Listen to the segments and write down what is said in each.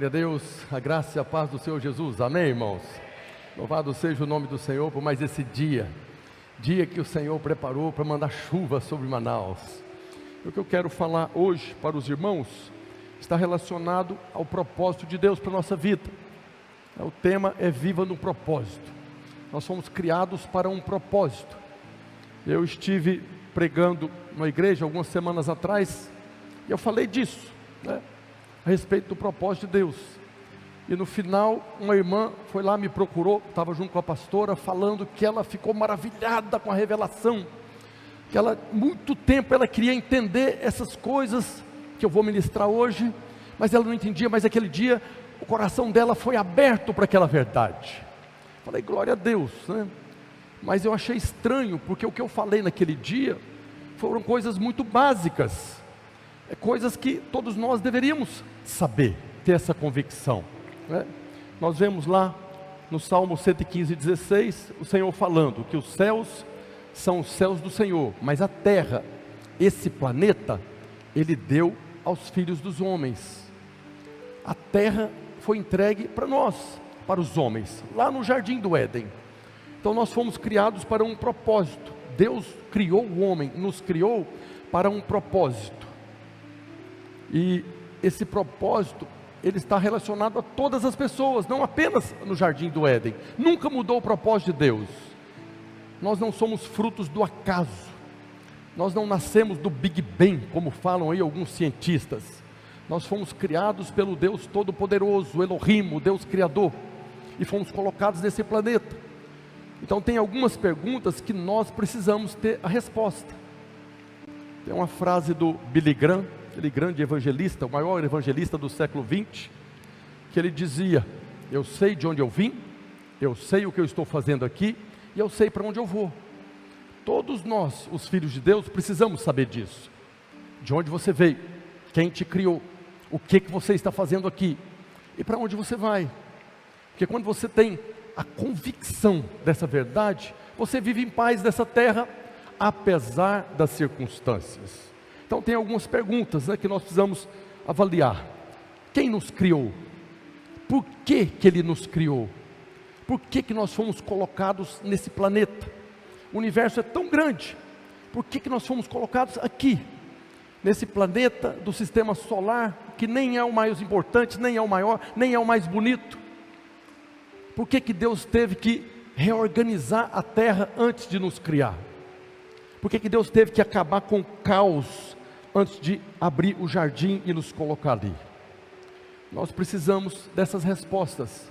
Glória a Deus, a graça e a paz do Senhor Jesus, amém, irmãos? Louvado seja o nome do Senhor por mais esse dia que o Senhor preparou para mandar chuva sobre Manaus. O que eu quero falar hoje para os irmãos está relacionado ao propósito de Deus para a nossa vida. O tema é Viva no Propósito. Nós fomos criados para um propósito. Eu estive pregando na igreja algumas semanas atrás e eu falei disso, a respeito do propósito de Deus. E no final, uma irmã foi lá, me procurou, estava junto com a pastora, falando que ela ficou maravilhada com a revelação, que ela, muito tempo, ela queria entender essas coisas que eu vou ministrar hoje, mas ela não entendia, mas aquele dia, o coração dela foi aberto para aquela verdade. Falei, glória a Deus, Mas eu achei estranho, porque o que eu falei naquele dia, foram coisas muito básicas, coisas que todos nós deveríamos saber, ter essa convicção. Nós vemos lá no Salmo 115:16, o Senhor falando que os céus são os céus do Senhor, mas a terra, esse planeta, Ele deu aos filhos dos homens. A terra foi entregue para nós, para os homens, lá no jardim do Éden. Então nós fomos criados para um propósito. Deus criou o homem, nos criou para um propósito. E esse propósito, ele está relacionado a todas as pessoas, não apenas no jardim do Éden. Nunca mudou o propósito de Deus. Nós não somos frutos do acaso. Nós não nascemos do Big Bang, como falam aí alguns cientistas. Nós fomos criados pelo Deus Todo-Poderoso, o Elohim, o Deus Criador, e fomos colocados nesse planeta. Então tem algumas perguntas que nós precisamos ter a resposta. Tem uma frase do Billy Graham, aquele grande evangelista, o maior evangelista do século XX, que ele dizia: eu sei de onde eu vim, eu sei o que eu estou fazendo aqui, e eu sei para onde eu vou. Todos nós, os filhos de Deus, precisamos saber disso. De onde você veio, quem te criou, o que você está fazendo aqui, e para onde você vai. Porque quando você tem a convicção dessa verdade, você vive em paz nessa terra, apesar das circunstâncias. Então tem algumas perguntas que nós precisamos avaliar. Quem nos criou? Por que Ele nos criou? Por que nós fomos colocados nesse planeta? O universo é tão grande. Por que nós fomos colocados aqui? Nesse planeta do sistema solar, que nem é o mais importante, nem é o maior, nem é o mais bonito. Por que Deus teve que reorganizar a terra antes de nos criar? Por que Deus teve que acabar com o caos antes de abrir o jardim e nos colocar ali? Nós precisamos dessas respostas,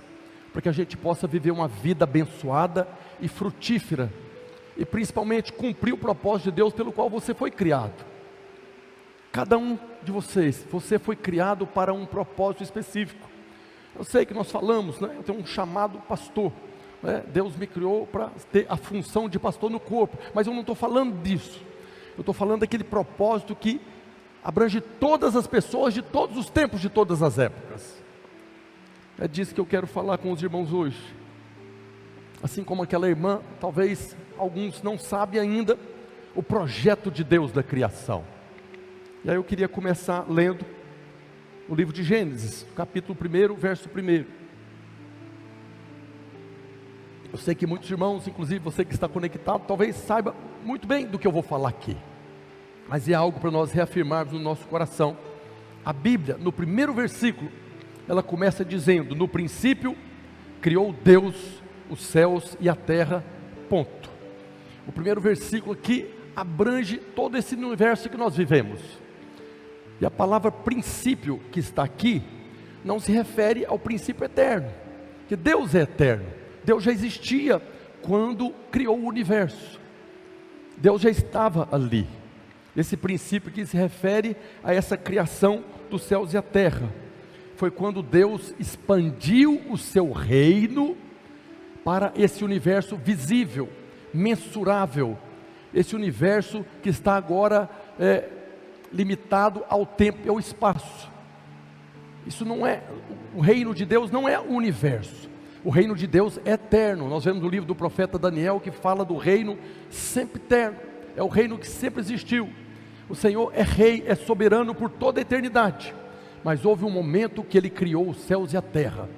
para que a gente possa viver uma vida abençoada e frutífera, e principalmente cumprir o propósito de Deus pelo qual você foi criado. Cada um de vocês, você foi criado para um propósito específico. Eu sei que nós falamos, eu tenho um chamado pastor, Deus me criou para ter a função de pastor no corpo, mas eu não estou falando disso. Eu estou falando daquele propósito que abrange todas as pessoas de todos os tempos, de todas as épocas. É disso que eu quero falar com os irmãos hoje. Assim como aquela irmã, talvez alguns não sabem ainda o projeto de Deus da criação. E aí eu queria começar lendo o livro de Gênesis, capítulo 1, verso 1. Eu sei que muitos irmãos, inclusive você que está conectado, talvez saiba muito bem do que eu vou falar aqui, mas é algo para nós reafirmarmos no nosso coração. A Bíblia, no primeiro versículo, ela começa dizendo: no princípio criou Deus os céus e a terra, ponto. O primeiro versículo aqui abrange todo esse universo que nós vivemos. E a palavra princípio que está aqui não se refere ao princípio eterno, que Deus é eterno. Deus já existia quando criou o universo. Deus já estava ali. Esse princípio que se refere a essa criação dos céus e a terra, foi quando Deus expandiu o seu reino para esse universo visível, mensurável, esse universo que está agora limitado ao tempo e ao espaço. Isso não é, o reino de Deus não é o universo. O reino de Deus é eterno. Nós vemos no livro do profeta Daniel que fala do reino sempre eterno. É o reino que sempre existiu. O Senhor é rei, é soberano por toda a eternidade. mas houve um momento que Ele criou os céus e a terra.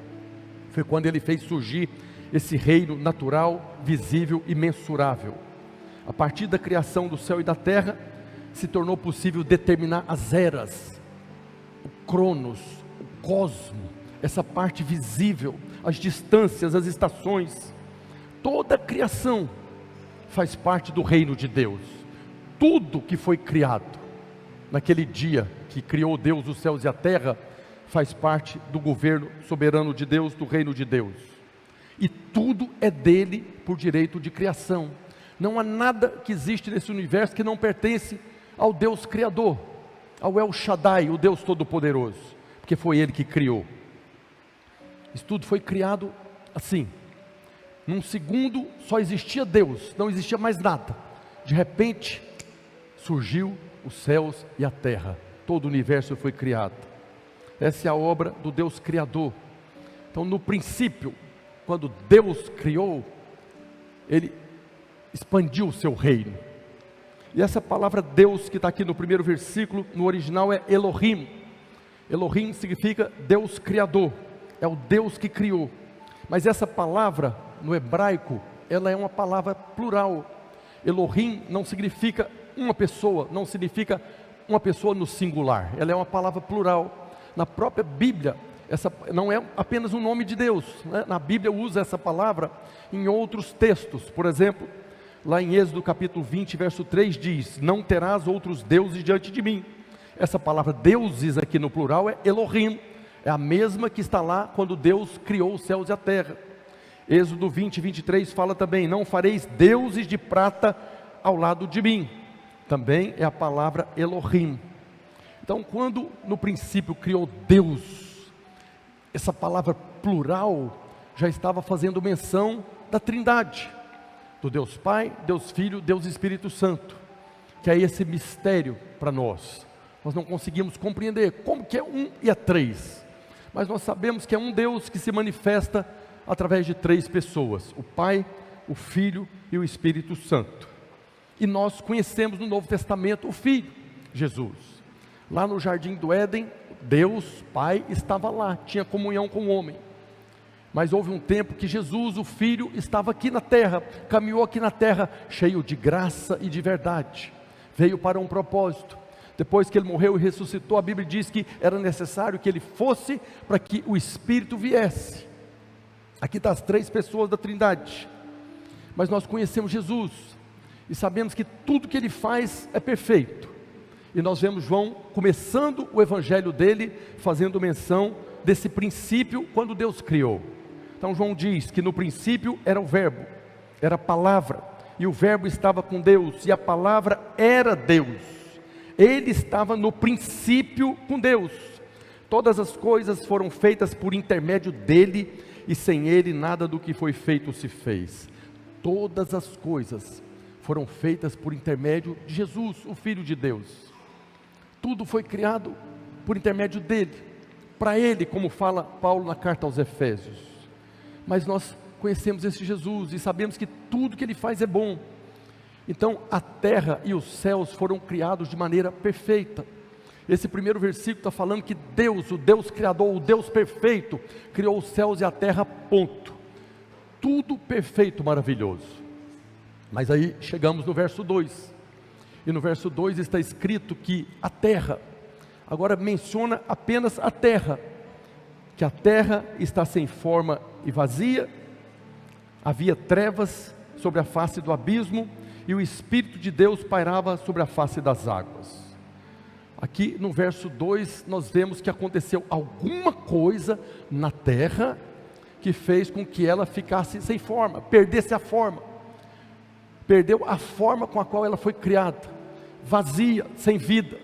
Foi quando Ele fez surgir esse reino natural, visível e mensurável. A partir da criação do céu e da terra, se tornou possível determinar as eras, o cronos, o cosmo, essa parte visível, as distâncias, as estações. Toda a criação faz parte do reino de Deus. Tudo que foi criado naquele dia que criou Deus os céus e a terra, faz parte do governo soberano de Deus, do reino de Deus. E tudo é dele por direito de criação. Não há nada que existe nesse universo que não pertence ao Deus Criador, ao El Shaddai, o Deus Todo-Poderoso, porque foi Ele que criou. Isso tudo foi criado assim. Num segundo só existia Deus, não existia mais nada. De repente surgiu os céus e a terra, todo o universo foi criado. Essa é a obra do Deus Criador. Então, no princípio, quando Deus criou, Ele expandiu o seu reino. E essa palavra Deus que está aqui no primeiro versículo, no original é Elohim. Elohim significa Deus Criador, é o Deus que criou. Mas essa palavra, no hebraico, ela é uma palavra plural. Elohim não significa uma pessoa, não significa uma pessoa no singular, ela é uma palavra plural. Na própria Bíblia, essa não é apenas um nome de Deus, né? Na Bíblia usa essa palavra em outros textos. Por exemplo, lá em Êxodo capítulo 20, verso 3 diz: não terás outros deuses diante de mim. Essa palavra deuses aqui no plural é Elohim, é a mesma que está lá quando Deus criou os céus e a terra. Êxodo 20, 23 fala também: não fareis deuses de prata ao lado de mim. Também é a palavra Elohim. Então, quando no princípio criou Deus, essa palavra plural já estava fazendo menção da Trindade, do Deus Pai, Deus Filho, Deus Espírito Santo, que é esse mistério para nós. Nós não conseguimos compreender como que é um e é três, mas nós sabemos que é um Deus que se manifesta através de três pessoas: o Pai, o Filho e o Espírito Santo. E nós conhecemos no Novo Testamento o Filho, Jesus. Lá no Jardim do Éden, Deus Pai estava lá, tinha comunhão com o homem. Mas houve um tempo que Jesus, o Filho, estava aqui na terra, caminhou aqui na terra, cheio de graça e de verdade. Veio para um propósito. Depois que Ele morreu e ressuscitou, a Bíblia diz que era necessário que Ele fosse para que o Espírito viesse. Aqui está as três pessoas da Trindade. Mas nós conhecemos Jesus e sabemos que tudo que Ele faz é perfeito. E nós vemos João começando o evangelho dele, fazendo menção desse princípio quando Deus criou. Então João diz que no princípio era o verbo, era a palavra, e o verbo estava com Deus, e a palavra era Deus. Ele estava no princípio com Deus. Todas as coisas foram feitas por intermédio dele, e sem ele nada do que foi feito se fez. Todas as coisas foram feitas por intermédio de Jesus, o Filho de Deus. Tudo foi criado por intermédio dele, para ele, como fala Paulo na carta aos Efésios. Mas nós conhecemos esse Jesus e sabemos que tudo que ele faz é bom. Então a terra e os céus foram criados de maneira perfeita. Esse primeiro versículo está falando que Deus, o Deus Criador, o Deus perfeito, criou os céus e a terra, ponto. Tudo perfeito, maravilhoso. Mas aí chegamos no verso 2, e no verso 2 está escrito que a terra, agora menciona apenas a terra, que a terra está sem forma e vazia, havia trevas sobre a face do abismo, e o Espírito de Deus pairava sobre a face das águas. Aqui no verso 2 nós vemos que aconteceu alguma coisa na terra, que fez com que ela ficasse sem forma, perdesse a forma, perdeu a forma com a qual ela foi criada, vazia, sem vida.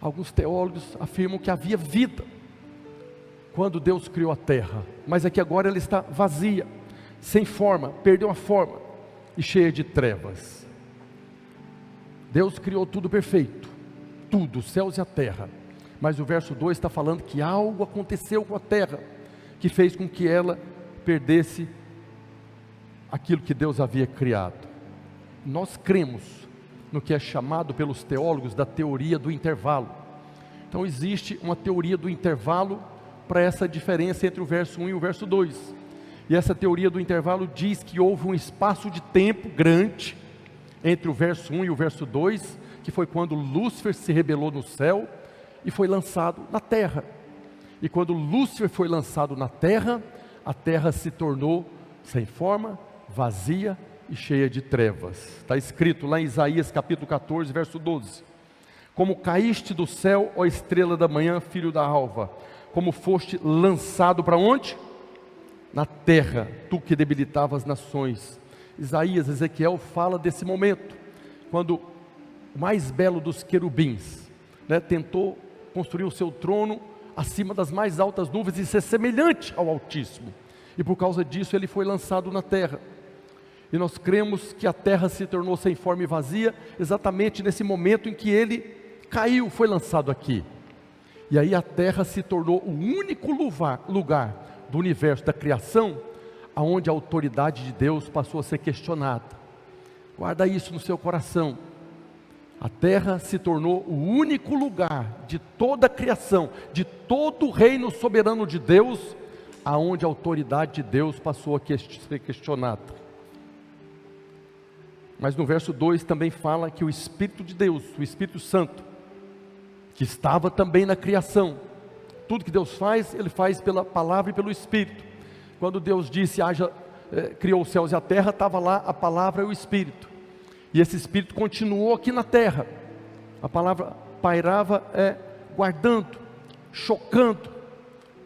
Alguns teólogos afirmam que havia vida quando Deus criou a terra, mas aqui agora ela está vazia, sem forma, perdeu a forma e cheia de trevas. Deus criou tudo perfeito, tudo, os céus e a terra, mas o verso 2 está falando que algo aconteceu com a terra, que fez com que ela perdesse aquilo que Deus havia criado. Nós cremos no que é chamado pelos teólogos da teoria do intervalo. Então existe uma teoria do intervalo para essa diferença entre o verso 1 e o verso 2. E essa teoria do intervalo diz que houve um espaço de tempo grande entre o verso 1 e o verso 2, que foi quando Lúcifer se rebelou no céu e foi lançado na terra. E quando Lúcifer foi lançado na terra, a terra se tornou sem forma, vazia e cheia de trevas. Está escrito lá em Isaías capítulo 14, verso 12. Como caíste do céu, ó estrela da manhã, filho da alva, como foste lançado para onde? Na terra, tu que debilitava as nações. Isaías, Ezequiel fala desse momento, quando o mais belo dos querubins, tentou construir o seu trono acima das mais altas nuvens e ser semelhante ao Altíssimo. E por causa disso ele foi lançado na terra. E nós cremos que a terra se tornou sem forma e vazia, exatamente nesse momento em que ele caiu, foi lançado aqui. E aí a terra se tornou o único lugar do universo, da criação, aonde a autoridade de Deus passou a ser questionada. Guarda isso no seu coração. A terra se tornou o único lugar de toda a criação, de todo o reino soberano de Deus, aonde a autoridade de Deus passou a ser questionada. Mas no verso 2 também fala que o Espírito de Deus, o Espírito Santo, que estava também na criação, tudo que Deus faz, Ele faz pela palavra e pelo Espírito. Quando Deus disse, criou os céus e a terra, estava lá a palavra e o Espírito. E esse Espírito continuou aqui na terra. A palavra pairava guardando, chocando,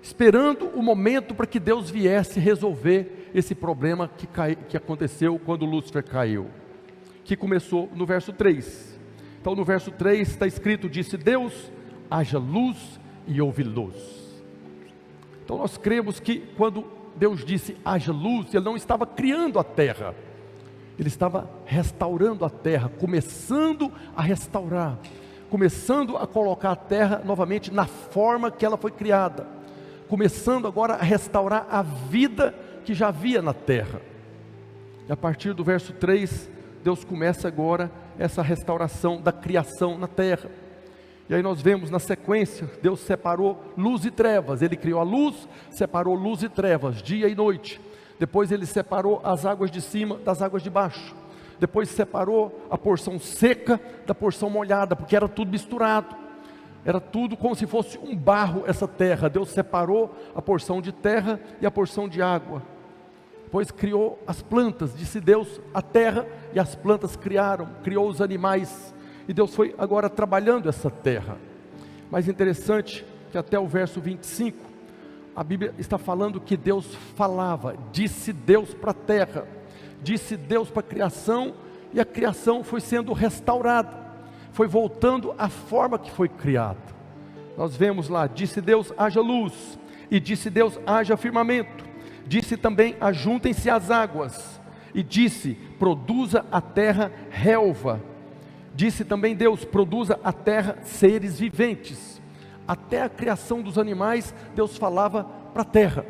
esperando o momento para que Deus viesse resolver esse problema que aconteceu quando Lúcifer caiu, que começou no verso 3. Então no verso 3 está escrito, disse Deus, haja luz e houve luz. Então nós cremos que quando Deus disse haja luz, Ele não estava criando a terra, Ele estava restaurando a terra, começando a restaurar, começando a colocar a terra novamente na forma que ela foi criada, começando agora a restaurar a vida que já havia na terra. E a partir do verso 3, Deus começa agora essa restauração da criação na terra. E aí nós vemos na sequência, Deus separou luz e trevas. Ele criou a luz, separou luz e trevas, dia e noite. Depois Ele separou as águas de cima das águas de baixo. Depois separou a porção seca da porção molhada, porque era tudo misturado. Era tudo como se fosse um barro essa terra. Deus separou a porção de terra e a porção de água. Depois criou as plantas, disse Deus, a terra e as plantas criou os animais. E Deus foi agora trabalhando essa terra. Mas interessante que até o verso 25, a Bíblia está falando que Deus falava, disse Deus para a terra, disse Deus para a criação, e a criação foi sendo restaurada, foi voltando à forma que foi criada. Nós vemos lá, disse Deus, haja luz, e disse Deus, haja firmamento, disse também, ajuntem-se as águas, e disse, produza a terra relva, disse também Deus, produza a terra seres viventes. Até a criação dos animais, Deus falava para a terra.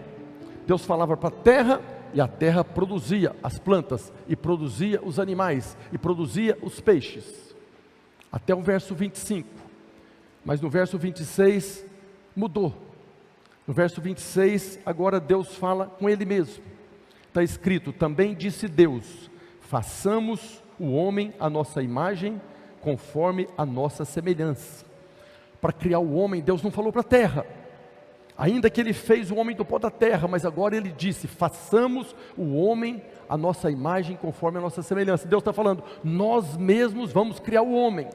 Deus falava para a terra, e a terra produzia as plantas, e produzia os animais, e produzia os peixes. Até o verso 25. Mas no verso 26, mudou. No verso 26, agora Deus fala com Ele mesmo. Está escrito, também disse Deus, façamos o homem à nossa imagem, conforme a nossa semelhança. Para criar o homem, Deus não falou para a terra, ainda que Ele fez o homem do pó da terra, mas agora Ele disse, façamos o homem à nossa imagem, conforme a nossa semelhança. Deus está falando, nós mesmos vamos criar o homem.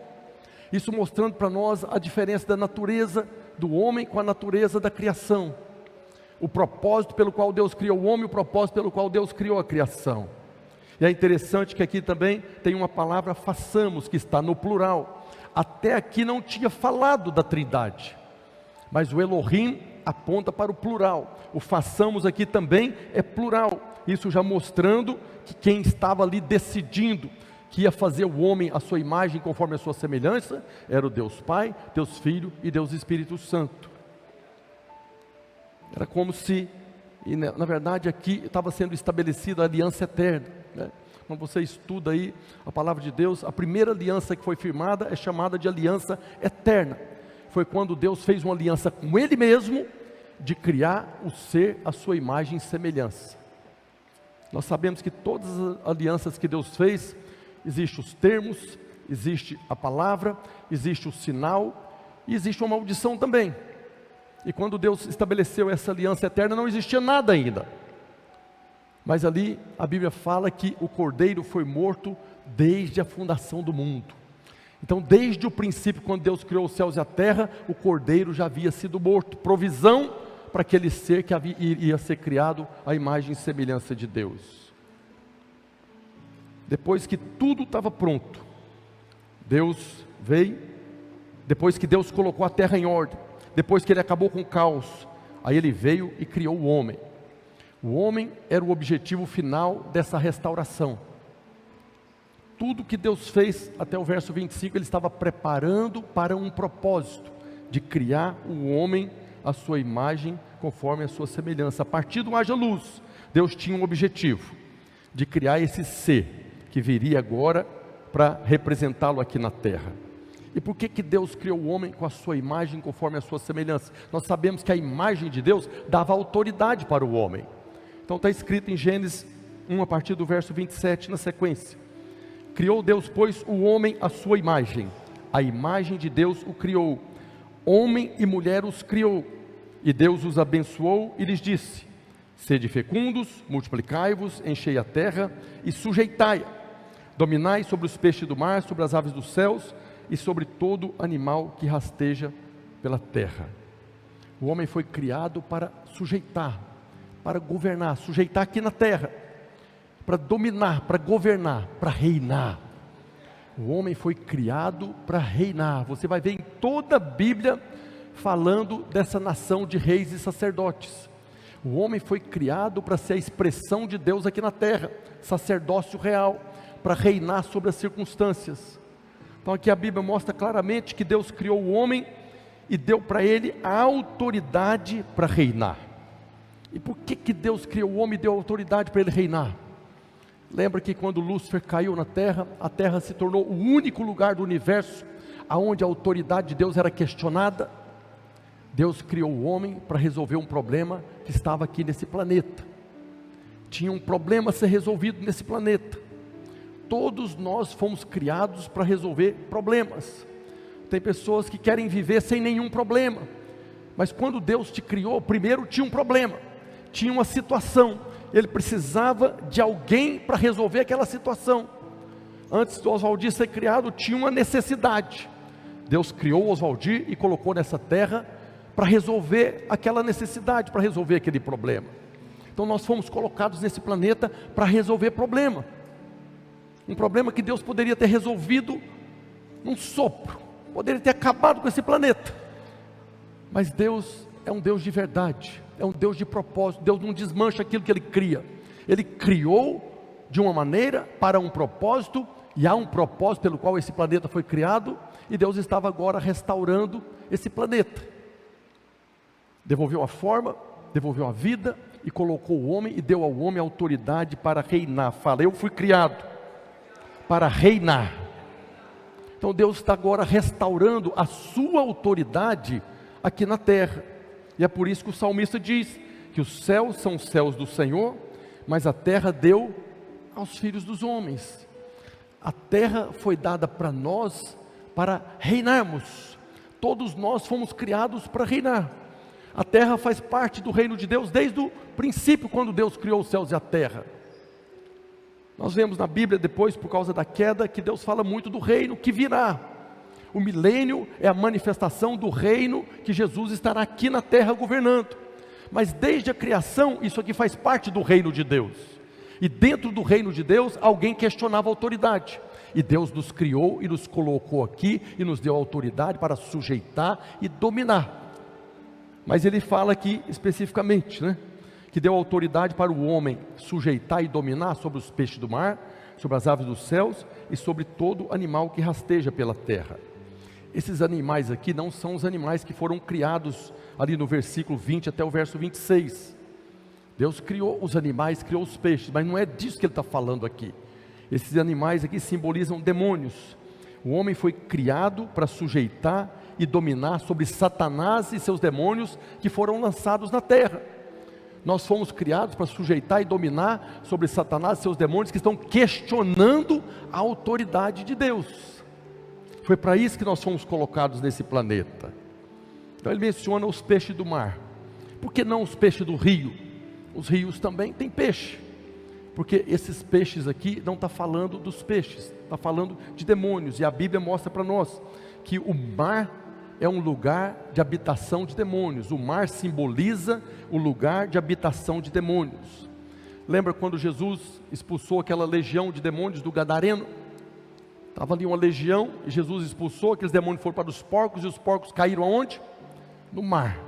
Isso mostrando para nós a diferença da natureza do homem com a natureza da criação. O propósito pelo qual Deus criou o homem, o propósito pelo qual Deus criou a criação. E é interessante que aqui também tem uma palavra façamos, que está no plural. Até aqui não tinha falado da trindade, mas o Elohim aponta para o plural. O façamos aqui também é plural. Isso já mostrando que quem estava ali decidindo que ia fazer o homem à sua imagem conforme a sua semelhança, era o Deus Pai, Deus Filho e Deus Espírito Santo. Era como se, e na verdade aqui estava sendo estabelecida a aliança eterna, né? Quando você estuda aí a palavra de Deus, a primeira aliança que foi firmada é chamada de aliança eterna. foi quando Deus fez uma aliança com Ele mesmo, de criar o ser à sua imagem e semelhança. Nós sabemos que todas as alianças que Deus fez, existem os termos, existe a palavra, existe o sinal, e existe uma maldição também. E quando Deus estabeleceu essa aliança eterna, não existia nada ainda. Mas ali a Bíblia fala que o Cordeiro foi morto desde a fundação do mundo. Então, desde o princípio, quando Deus criou os céus e a terra, o Cordeiro já havia sido morto. Provisão para aquele ser que iria ser criado à imagem e semelhança de Deus. Depois que tudo estava pronto, Deus veio. Depois que Deus colocou a terra em ordem, depois que Ele acabou com o caos, aí Ele veio e criou o homem. O homem era o objetivo final dessa restauração. Tudo que Deus fez até o verso 25, Ele estava preparando para um propósito, de criar o homem à sua imagem, conforme a sua semelhança. A partir do haja luz, Deus tinha um objetivo, de criar esse ser, que viria agora para representá-lo aqui na terra. E por que Deus criou o homem com a sua imagem, conforme a sua semelhança? Nós sabemos que a imagem de Deus dava autoridade para o homem. Então está escrito em Gênesis 1, a partir do verso 27, na sequência. Criou Deus, pois, o homem à sua imagem. A imagem de Deus o criou. Homem e mulher os criou. E Deus os abençoou e lhes disse: sede fecundos, multiplicai-vos, enchei a terra e sujeitai-a. Dominai sobre os peixes do mar, sobre as aves dos céus e sobre todo animal que rasteja pela terra. O homem foi criado para sujeitar, para governar, sujeitar aqui na terra, para dominar, para governar, para reinar. O homem foi criado para reinar. Você vai ver em toda a Bíblia falando dessa nação de reis e sacerdotes. O homem foi criado para ser a expressão de Deus aqui na terra, sacerdócio real, para reinar sobre as circunstâncias. Então aqui a Bíblia mostra claramente que Deus criou o homem e deu para ele a autoridade para reinar. E por que Deus criou o homem e deu autoridade para ele reinar? Lembra que quando Lúcifer caiu na terra, a terra se tornou o único lugar do universo onde a autoridade de Deus era questionada? Deus criou o homem para resolver um problema que estava aqui nesse planeta. Tinha um problema a ser resolvido nesse planeta. Todos nós fomos criados para resolver problemas. Tem pessoas que querem viver sem nenhum problema, mas quando Deus te criou, primeiro tinha um problema, tinha uma situação, Ele precisava de alguém para resolver aquela situação. Antes do Oswaldir ser criado, tinha uma necessidade. Deus criou o Oswaldir e colocou nessa terra para resolver aquela necessidade, para resolver aquele problema. Então nós fomos colocados nesse planeta para resolver problema. Um problema que Deus poderia ter resolvido num sopro, poderia ter acabado com esse planeta. Mas Deus é um Deus de verdade, é um Deus de propósito. Deus não desmancha aquilo que Ele cria. Ele criou de uma maneira para um propósito, e há um propósito pelo qual esse planeta foi criado, e Deus estava agora restaurando esse planeta. Devolveu a forma, devolveu a vida, e colocou o homem, e deu ao homem autoridade para reinar. Fala, eu fui criado para reinar. Então Deus está agora restaurando a sua autoridade aqui na terra. E é por isso que o salmista diz que os céus são os céus do Senhor, mas a terra deu aos filhos dos homens. A terra foi dada para nós para reinarmos. Todos nós fomos criados para reinar. A terra faz parte do reino de Deus desde o princípio, quando Deus criou os céus e a terra. Nós vemos na Bíblia depois, por causa da queda, que Deus fala muito do reino que virá. O milênio é a manifestação do reino que Jesus estará aqui na terra governando. Mas desde a criação, isso aqui faz parte do reino de Deus. E dentro do reino de Deus, alguém questionava a autoridade. E Deus nos criou e nos colocou aqui e nos deu autoridade para sujeitar e dominar. Mas Ele fala aqui especificamente, que deu autoridade para o homem sujeitar e dominar sobre os peixes do mar, sobre as aves dos céus e sobre todo animal que rasteja pela terra. Esses animais aqui não são os animais que foram criados ali no versículo 20 até o verso 26. Deus criou os animais, criou os peixes, mas não é disso que Ele está falando aqui. Esses animais aqui simbolizam demônios. O homem foi criado para sujeitar e dominar sobre Satanás e seus demônios que foram lançados na terra. Nós fomos criados para sujeitar e dominar sobre Satanás e seus demônios que estão questionando a autoridade de Deus. Foi para isso que nós fomos colocados nesse planeta. Então ele menciona os peixes do mar. Por que não os peixes do rio? Os rios também têm peixe. Porque esses peixes aqui não está falando dos peixes, está falando de demônios. E a Bíblia mostra para nós que o mar é um lugar de habitação de demônios. O mar simboliza o lugar de habitação de demônios. Lembra quando Jesus expulsou aquela legião de demônios do Gadareno? Estava ali uma legião e Jesus expulsou, aqueles demônios foram para os porcos e os porcos caíram aonde? No mar.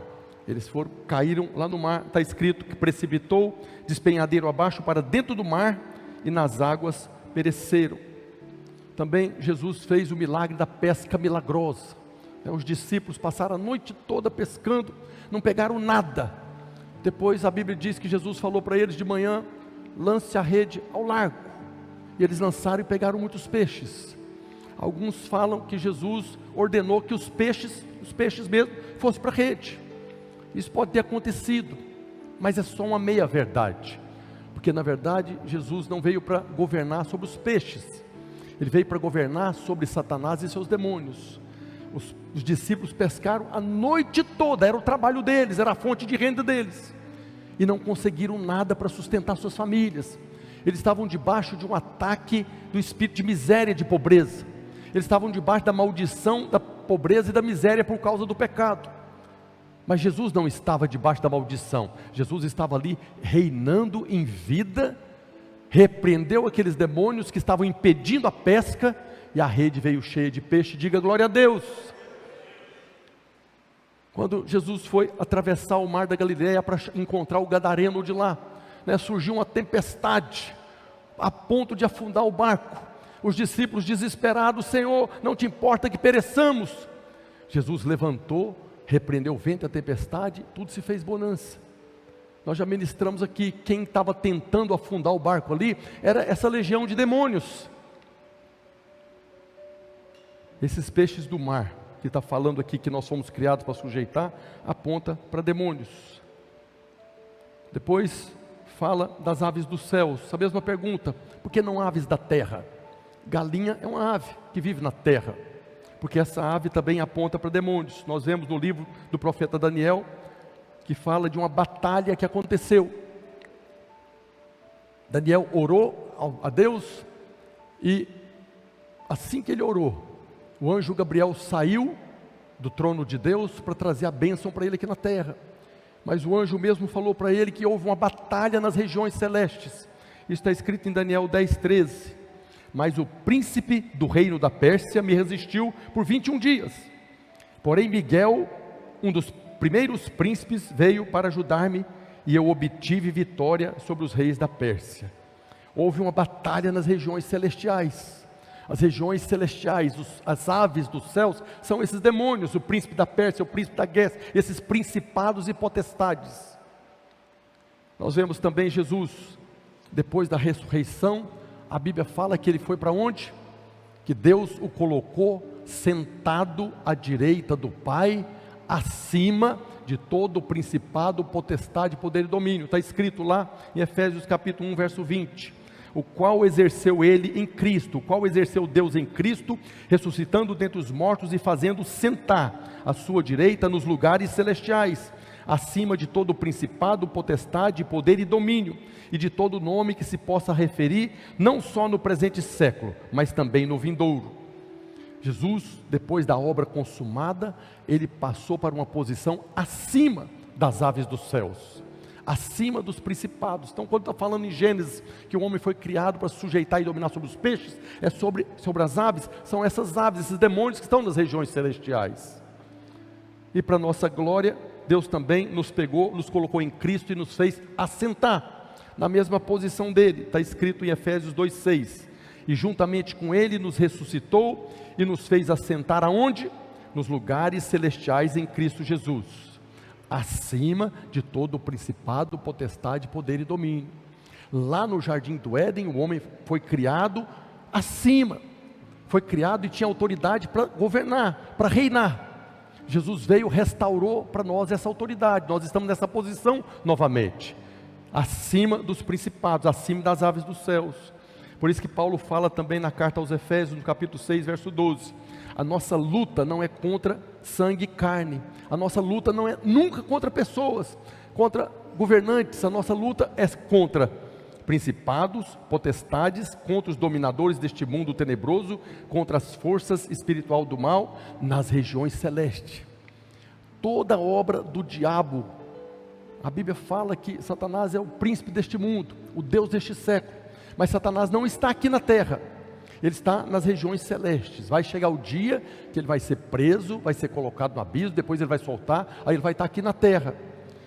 Eles caíram lá no mar, está escrito que precipitou despenhadeiro abaixo para dentro do mar e nas águas pereceram. Também Jesus fez o milagre da pesca milagrosa. Os discípulos passaram a noite toda pescando, não pegaram nada. Depois a Bíblia diz que Jesus falou para eles de manhã: lance a rede ao largo. E eles lançaram e pegaram muitos peixes. Alguns falam que Jesus ordenou que os peixes mesmo, fossem para a rede. Isso pode ter acontecido, mas é só uma meia verdade. Porque na verdade Jesus não veio para governar sobre os peixes. Ele veio para governar sobre Satanás e seus demônios. Os discípulos pescaram a noite toda, era o trabalho deles, era a fonte de renda deles, e não conseguiram nada para sustentar suas famílias. Eles estavam debaixo de um ataque do espírito de miséria e de pobreza. Eles estavam debaixo da maldição da pobreza e da miséria por causa do pecado. Mas Jesus não estava debaixo da maldição. Jesus estava ali reinando em vida, repreendeu aqueles demônios que estavam impedindo a pesca, e a rede veio cheia de peixe. Diga glória a Deus. Quando Jesus foi atravessar o mar da Galileia para encontrar o gadareno de lá, surgiu uma tempestade a ponto de afundar o barco. Os discípulos desesperados: Senhor, não te importa que pereçamos? Jesus levantou, repreendeu o vento e a tempestade, tudo se fez bonança. Nós já ministramos aqui, quem estava tentando afundar o barco ali, era essa legião de demônios. Esses peixes do mar, que está falando aqui que nós fomos criados para sujeitar, aponta para demônios. Depois fala das aves dos céus. A mesma pergunta: por que não aves da terra? Galinha é uma ave que vive na terra, porque essa ave também aponta para demônios. Nós vemos no livro do profeta Daniel, que fala de uma batalha que aconteceu. Daniel orou a Deus, e assim que ele orou, o anjo Gabriel saiu do trono de Deus para trazer a bênção para ele aqui na terra. Mas o anjo mesmo falou para ele que houve uma batalha nas regiões celestes. Isso está escrito em Daniel 10:13. Mas o príncipe do reino da Pérsia me resistiu por 21 dias. Porém Miguel, um dos primeiros príncipes, veio para ajudar-me, e eu obtive vitória sobre os reis da Pérsia. Houve uma batalha nas regiões celestiais. As regiões celestiais, as aves dos céus, são esses demônios: o príncipe da Pérsia, o príncipe da Guerra, esses principados e potestades. Nós vemos também Jesus, depois da ressurreição, a Bíblia fala que ele foi para onde? Que Deus o colocou sentado à direita do Pai, acima de todo o principado, potestade, poder e domínio. Está escrito lá em Efésios capítulo 1, verso 20. O qual exerceu ele em Cristo, o qual exerceu Deus em Cristo, ressuscitando dentre os mortos e fazendo sentar à sua direita nos lugares celestiais, acima de todo o principado, potestade, poder e domínio, e de todo nome que se possa referir, não só no presente século, mas também no vindouro. Jesus, depois da obra consumada, ele passou para uma posição acima das aves dos céus, acima dos principados. Então, quando está falando em Gênesis, que o homem foi criado para sujeitar e dominar sobre os peixes, é sobre as aves. São essas aves, esses demônios que estão nas regiões celestiais. E para nossa glória, Deus também nos pegou, nos colocou em Cristo e nos fez assentar na mesma posição dele. Está escrito em Efésios 2:6. E juntamente com ele nos ressuscitou e nos fez assentar aonde? Nos lugares celestiais em Cristo Jesus, acima de todo o principado, potestade, poder e domínio. Lá no jardim do Éden, o homem foi criado acima, foi criado e tinha autoridade para governar, para reinar. Jesus veio, restaurou para nós essa autoridade. Nós estamos nessa posição novamente, acima dos principados, acima das aves dos céus. Por isso que Paulo fala também na carta aos Efésios, no capítulo 6, verso 12. A nossa luta não é contra sangue e carne. A nossa luta não é nunca contra pessoas, contra governantes. A nossa luta é contra principados, potestades, contra os dominadores deste mundo tenebroso, contra as forças espirituais do mal nas regiões celestes. Toda obra do diabo, a Bíblia fala que Satanás é o príncipe deste mundo, o Deus deste século. Mas Satanás não está aqui na terra, ele está nas regiões celestes. Vai chegar o dia que ele vai ser preso, vai ser colocado no abismo, depois ele vai soltar, aí ele vai estar aqui na terra.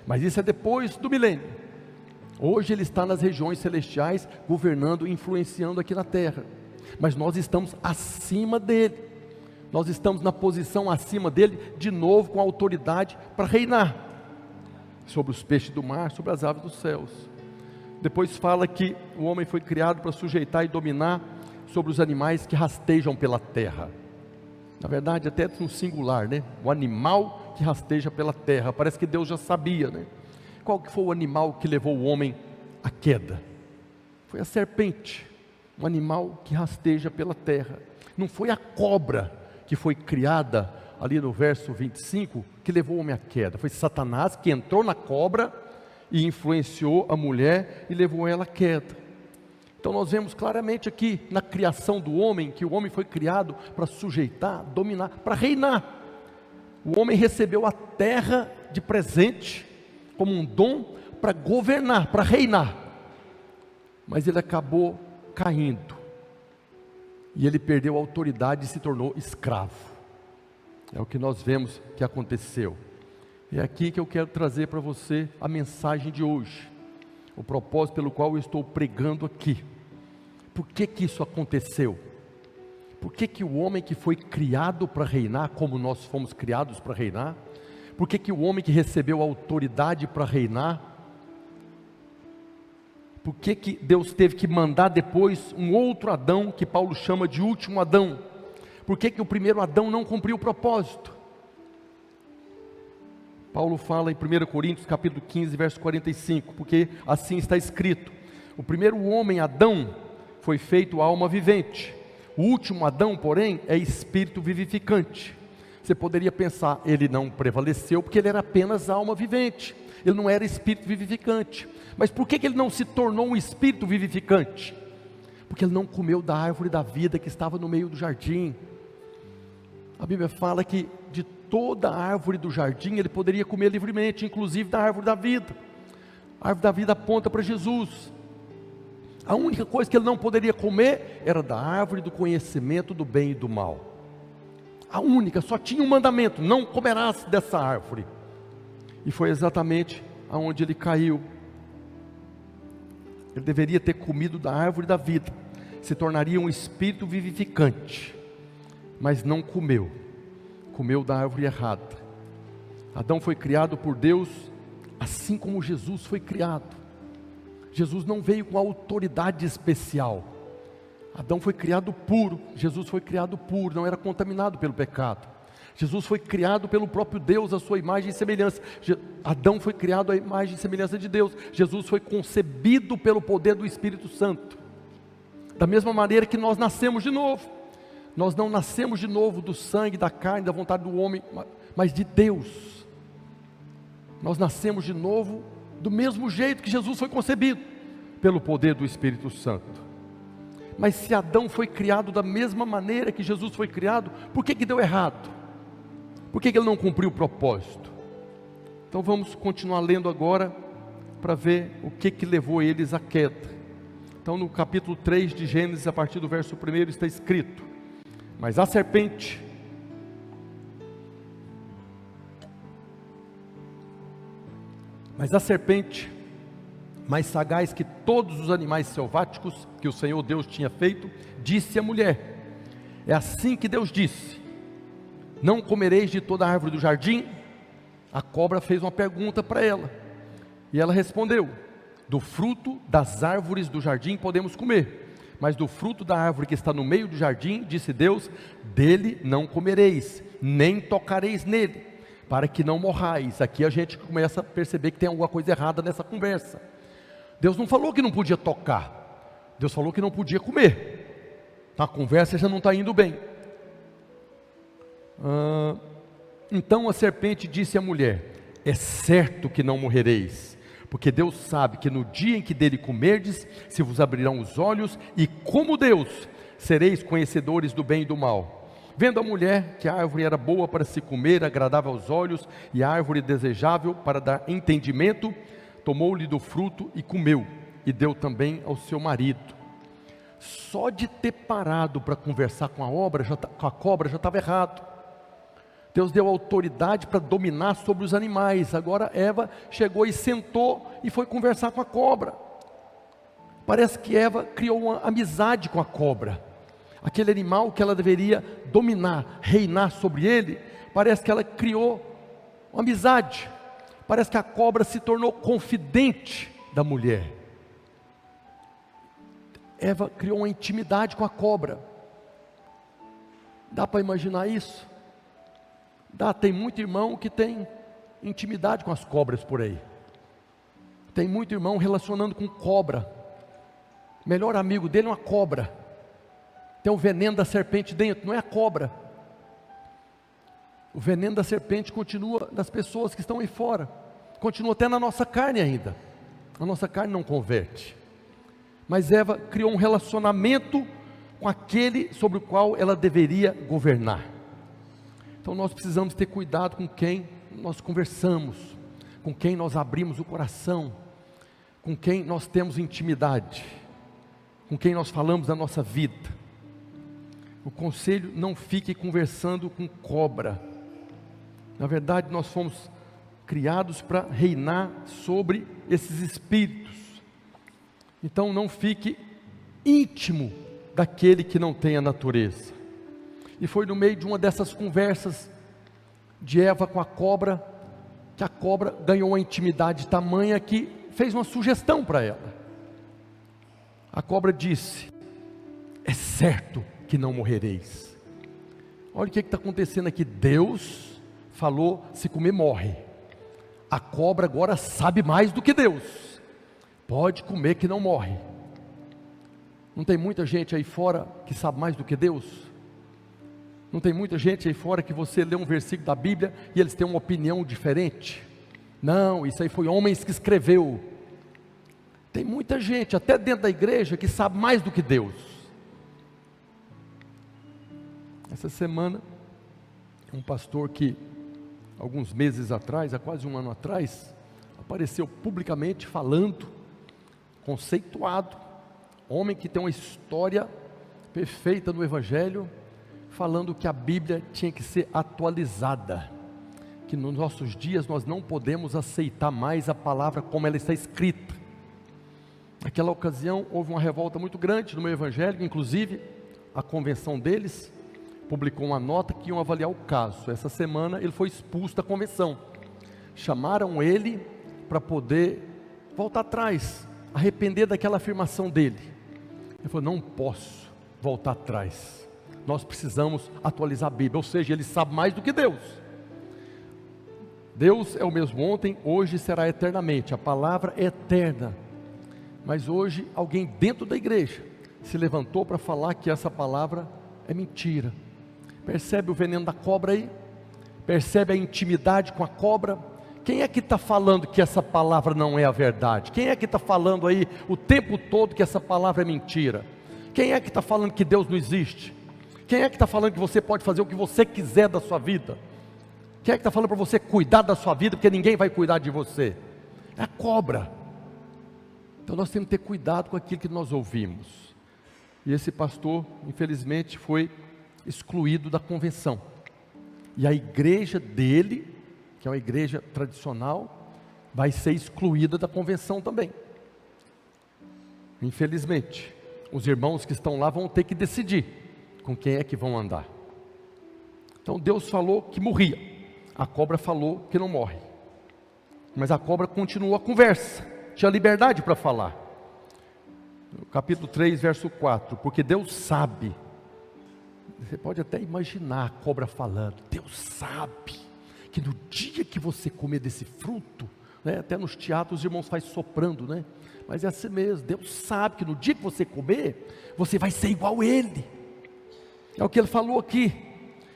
Mas isso é depois do milênio. Hoje ele está nas regiões celestiais, governando e influenciando aqui na terra. Mas nós estamos acima dele, nós estamos na posição acima dele, de novo com autoridade para reinar sobre os peixes do mar, sobre as aves dos céus. Depois fala que o homem foi criado para sujeitar e dominar sobre os animais que rastejam pela terra. Na verdade, até no singular, né? O animal que rasteja pela terra. Parece que Deus já sabia, né? Qual que foi o animal que levou o homem à queda? Foi a serpente, um animal que rasteja pela terra. Não foi a cobra que foi criada ali no verso 25 que levou o homem à queda. Foi Satanás que entrou na cobra e influenciou a mulher e levou ela à queda. Então nós vemos claramente aqui na criação do homem, que o homem foi criado para sujeitar, dominar, para reinar. O homem recebeu a terra de presente, como um dom, para governar, para reinar. Mas ele acabou caindo, e ele perdeu a autoridade e se tornou escravo. É o que nós vemos que aconteceu. É aqui que eu quero trazer para você a mensagem de hoje, o propósito pelo qual eu estou pregando aqui. Por que que isso aconteceu? Por que que o homem que foi criado para reinar, como nós fomos criados para reinar? Por que que o homem que recebeu a autoridade para reinar? Por que que Deus teve que mandar depois um outro Adão, que Paulo chama de último Adão? Por que que o primeiro Adão não cumpriu o propósito? Paulo fala em 1 Coríntios capítulo 15, verso 45, porque assim está escrito: o primeiro homem, Adão, foi feito alma vivente. O último Adão, porém, é espírito vivificante. Você poderia pensar, ele não prevaleceu porque ele era apenas alma vivente, ele não era espírito vivificante. Mas por que que ele não se tornou um espírito vivificante? Porque ele não comeu da árvore da vida que estava no meio do jardim. A Bíblia fala que de toda a árvore do jardim ele poderia comer livremente, inclusive da árvore da vida. A árvore da vida aponta para Jesus. A única coisa que ele não poderia comer era da árvore do conhecimento do bem e do mal. A única, só tinha um mandamento: não comerás dessa árvore. E foi exatamente aonde ele caiu. Ele deveria ter comido da árvore da vida, se tornaria um espírito vivificante, mas não comeu, comeu da árvore errada. Adão foi criado por Deus, assim como Jesus foi criado. Jesus não veio com autoridade especial. Adão foi criado puro, Jesus foi criado puro, não era contaminado pelo pecado. Jesus foi criado pelo próprio Deus, a sua imagem e semelhança. Adão foi criado à imagem e semelhança de Deus. Jesus foi concebido pelo poder do Espírito Santo. Da mesma maneira que nós nascemos de novo. Nós não nascemos de novo do sangue, da carne, da vontade do homem, mas de Deus. Nós nascemos de novo do mesmo jeito que Jesus foi concebido, pelo poder do Espírito Santo. Mas se Adão foi criado da mesma maneira que Jesus foi criado, por que que deu errado? Por que que ele não cumpriu o propósito? Então vamos continuar lendo agora, para ver o que que levou eles à queda. Então no capítulo 3 de Gênesis, a partir do verso 1 está escrito: mas a serpente mais sagaz que todos os animais selváticos que o Senhor Deus tinha feito, disse à mulher: é assim que Deus disse, não comereis de toda a árvore do jardim? A cobra fez uma pergunta para ela, e ela respondeu: do fruto das árvores do jardim podemos comer, mas do fruto da árvore que está no meio do jardim, disse Deus, dele não comereis, nem tocareis nele, para que não morrais. Aqui a gente começa a perceber que tem alguma coisa errada nessa conversa. Deus não falou que não podia tocar, Deus falou que não podia comer. A conversa já não está indo bem. Então a serpente disse à mulher: é certo que não morrereis, porque Deus sabe que no dia em que dele comerdes, se vos abrirão os olhos, e como Deus, sereis conhecedores do bem e do mal. Vendo a mulher que a árvore era boa para se comer, agradável aos olhos, e a árvore desejável para dar entendimento, tomou-lhe do fruto e comeu, e deu também ao seu marido. Só de ter parado para conversar com a cobra já estava errado. Deus deu autoridade para dominar sobre os animais. Agora Eva chegou e sentou e foi conversar com a cobra. Parece que Eva criou uma amizade com a cobra. Aquele animal que ela deveria dominar, reinar sobre ele, parece que ela criou uma amizade. Parece que a cobra se tornou confidente da mulher. Eva criou uma intimidade com a cobra. Dá para imaginar isso? Tem muito irmão que tem intimidade com as cobras por aí. Tem muito irmão relacionando com cobra. Melhor amigo dele é uma cobra. Tem o veneno da serpente dentro, não é a cobra. O veneno da serpente continua nas pessoas que estão aí fora. Continua até na nossa carne ainda. A nossa carne não converte. Mas Eva criou um relacionamento com aquele sobre o qual ela deveria governar. Então nós precisamos ter cuidado com quem nós conversamos, com quem nós abrimos o coração, com quem nós temos intimidade, com quem nós falamos da nossa vida. O conselho: não fique conversando com cobra. Na verdade, nós fomos criados para reinar sobre esses espíritos. Então não fique íntimo daquele que não tem a natureza. E foi no meio de uma dessas conversas de Eva com a cobra, que a cobra ganhou uma intimidade tamanha que fez uma sugestão para ela. A cobra disse: é certo que não morrereis. Olha o que está acontecendo aqui. Deus falou: se comer morre. A cobra agora sabe mais do que Deus. Pode comer que não morre. Não tem muita gente aí fora que sabe mais do que Deus? Não tem muita gente aí fora que você lê um versículo da Bíblia e eles têm uma opinião diferente? Não, isso aí foi homens que escreveu. Tem muita gente, até dentro da igreja, que sabe mais do que Deus. Essa semana, um pastor que, alguns meses atrás, há quase um ano atrás, apareceu publicamente falando, conceituado, homem que tem uma história perfeita no Evangelho, falando que a Bíblia tinha que ser atualizada, que nos nossos dias nós não podemos aceitar mais a palavra como ela está escrita. Naquela ocasião houve uma revolta muito grande no meio evangélico, inclusive a convenção deles publicou uma nota que iam avaliar o caso. Essa semana ele foi expulso da convenção. Chamaram ele para poder voltar atrás, arrepender daquela afirmação dele. Ele falou: não posso voltar atrás. Nós precisamos atualizar a Bíblia, ou seja, ele sabe mais do que Deus. Deus é o mesmo ontem, hoje e será eternamente. A palavra é eterna. Mas hoje alguém dentro da igreja se levantou para falar que essa palavra é mentira. Percebe o veneno da cobra aí? Percebe a intimidade com a cobra? Quem é que está falando que essa palavra não é a verdade? Quem é que está falando aí o tempo todo que essa palavra é mentira? Quem é que está falando que Deus não existe? Quem é que está falando que você pode fazer o que você quiser da sua vida? Quem é que está falando para você cuidar da sua vida, porque ninguém vai cuidar de você? É a cobra. Então nós temos que ter cuidado com aquilo que nós ouvimos. E esse pastor, infelizmente, foi excluído da convenção. E a igreja dele, que é uma igreja tradicional, vai ser excluída da convenção também. Infelizmente, os irmãos que estão lá vão ter que decidir com quem é que vão andar. Então Deus falou que morria, a cobra falou que não morre. Mas a cobra continuou a conversa, tinha liberdade para falar. No capítulo 3, verso 4, porque Deus sabe. Você pode até imaginar a cobra falando: Deus sabe que no dia que você comer desse fruto, né, até nos teatros os irmãos fazem soprando, né? Mas é assim mesmo, Deus sabe que no dia que você comer, você vai ser igual a Ele. É o que Ele falou aqui,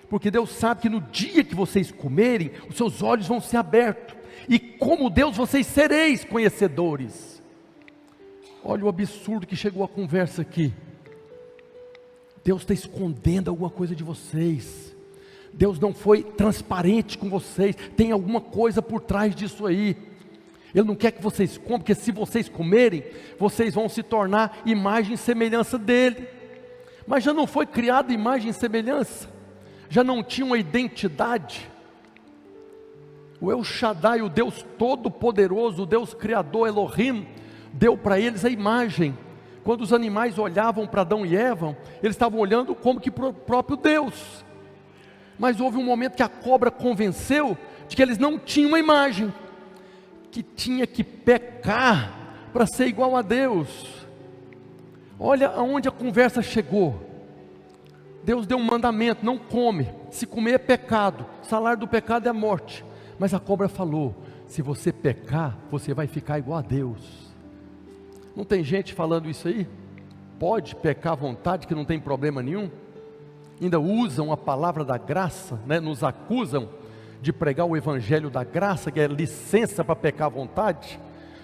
porque Deus sabe que no dia que vocês comerem, os seus olhos vão ser abertos, e como Deus vocês sereis conhecedores. Olha o absurdo que chegou a conversa aqui. Deus está escondendo alguma coisa de vocês. Deus não foi transparente com vocês. Tem alguma coisa por trás disso aí. Ele não quer que vocês comam, porque se vocês comerem, vocês vão se tornar imagem e semelhança dele. Mas já não foi criada imagem e semelhança? Já não tinha uma identidade? O El Shaddai, o Deus Todo-Poderoso, o Deus Criador, Elohim, deu para eles a imagem. Quando os animais olhavam para Adão e Eva, eles estavam olhando como que para o próprio Deus. Mas houve um momento que a cobra convenceu de que eles não tinham uma imagem, que tinha que pecar para ser igual a Deus. Olha aonde a conversa chegou. Deus deu um mandamento: não come, se comer é pecado, o salário do pecado é a morte. Mas a cobra falou: se você pecar, você vai ficar igual a Deus. Não tem gente falando isso aí? Pode pecar à vontade, que não tem problema nenhum? Ainda usam a palavra da graça, né? Nos acusam de pregar o evangelho da graça, que é licença para pecar à vontade.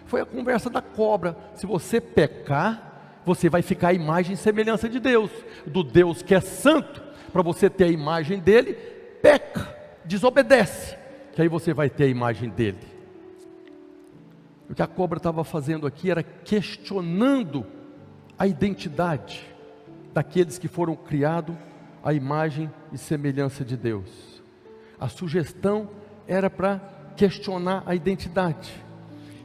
Foi a conversa da cobra: se você pecar, você vai ficar a imagem e semelhança de Deus, do Deus que é santo. Para você ter a imagem dele, peca, desobedece, que aí você vai ter a imagem dele. O que a cobra estava fazendo aqui era questionando a identidade daqueles que foram criados à imagem e semelhança de Deus. A sugestão era para questionar a identidade.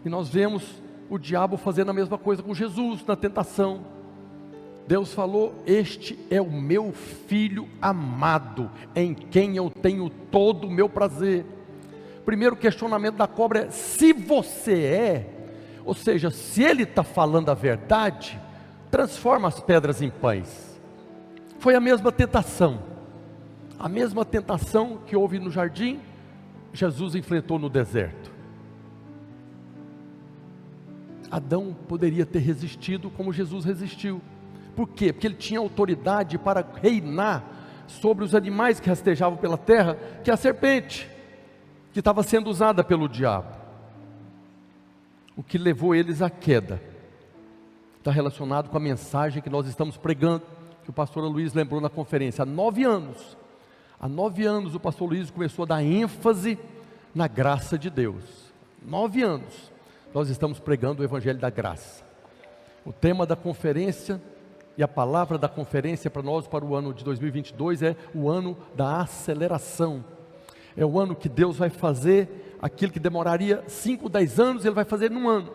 E nós vemos o diabo fazendo a mesma coisa com Jesus na tentação. Deus falou: este é o meu filho amado, em quem eu tenho todo o meu prazer. Primeiro questionamento da cobra é: se você é, ou seja, se ele está falando a verdade, transforma as pedras em pães. Foi a mesma tentação que houve no jardim, Jesus enfrentou no deserto. Adão poderia ter resistido como Jesus resistiu. Por quê? Porque ele tinha autoridade para reinar sobre os animais que rastejavam pela terra, que é a serpente, que estava sendo usada pelo diabo. O que levou eles à queda está relacionado com a mensagem que nós estamos pregando, que o pastor Luiz lembrou na conferência. Há 9 anos o pastor Luiz começou a dar ênfase na graça de Deus. 9 anos nós estamos pregando o evangelho da graça. O tema da conferência e a palavra da conferência para nós, para o ano de 2022, é o ano da aceleração. É o ano que Deus vai fazer aquilo que demoraria 5, 10 anos, Ele vai fazer num ano.